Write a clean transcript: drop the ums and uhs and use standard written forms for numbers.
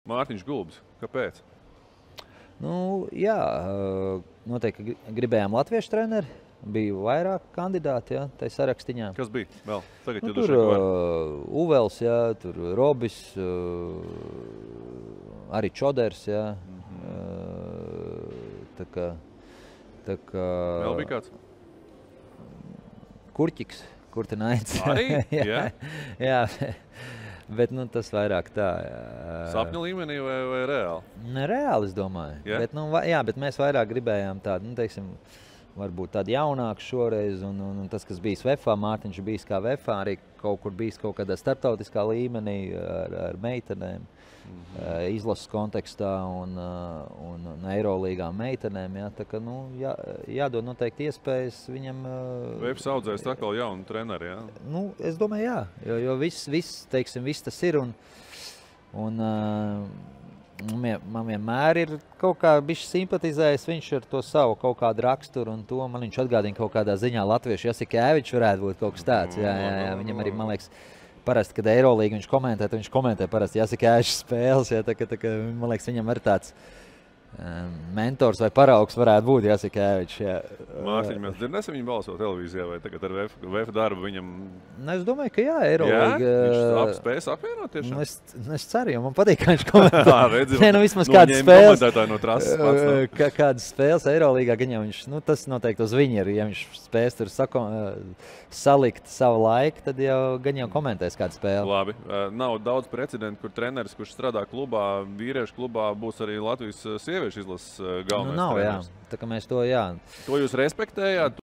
Mārtiņš Gulbis. Kāpēc? Nu, jā, noteikti gribējām latviešu treneri. Bija vairāk kandidāti, jā, tai sarakstiņā. Kas bija vēl? Tagad Nu, jau tur Uvels, jā, tur Robis, arī Čoders, jā. Tā kā Vēl bija kāds? Kurķiks, Kurtinaits. Arī? Jā. Jā, bet nu, tas vairāk tā. Sapņu līmenī vai reāli? Reāli, es domāju. Jā? Bet, nu, jā, bet mēs vairāk gribējām tādu, nu, teiksim, varbūt tādu jaunāku šoreiz. Un tas, kas bijis VFA, Mārtiņš bijis kā VFA, arī kaut kur bijis kaut kādā starptautiskā līmenī ar meitenēm. Izlases kontekstā un Eirolīgā meitenēm. Jā, tā kā, nu, jādod noteikti iespējas viņam. VFS audzēs atkal jaunu treneri, jā? Nu, es domāju, jā, jo viss tas ir. Man vienmēr ir kaut kā bišķi simpatizējis viņš ar to savu kaut kādu raksturu un to. Man viņš atgādina kaut kādā ziņā latviešu Jasikēvičs varētu būt kaut kas tāds. Jā, viņam arī, man liekas, parasti, kad Eirolīga viņš komentē parasti Jasikēvičs spēles. Jā, tā kā, man liekas, viņam arī tāds mentors vai paraugs varētu būt Jasikēvičs. Mārtiņ, mēs dzirdēsim viņu balso televīzijā vai tagad ar VF darbu viņam? Nu, es domāju, ka jā, Eirolīga. Jā? Viņš spējas apvienot tiešām? Nu, es ceru, jo man patīk, kā viņš komentē. Redzi, Nē, nu vismaz kādas spēles. Komentētāji no trases pats nav. Kādas spēles Eirolīgā, gan jau viņš, nu tas noteikti uz viņa ir. Ja viņš spēs tur salikt savu laiku, tad jau gan jau komentēs kādu spēli. Labi. Nav daudz precedentu, kur treneris, kurš strādā klubā, vīriešu klubā, būs arī Latvijas sieviešu izlases galvenais treneris. Nav, jā. Tā kā mēs to, jā. To jūs respektējāt?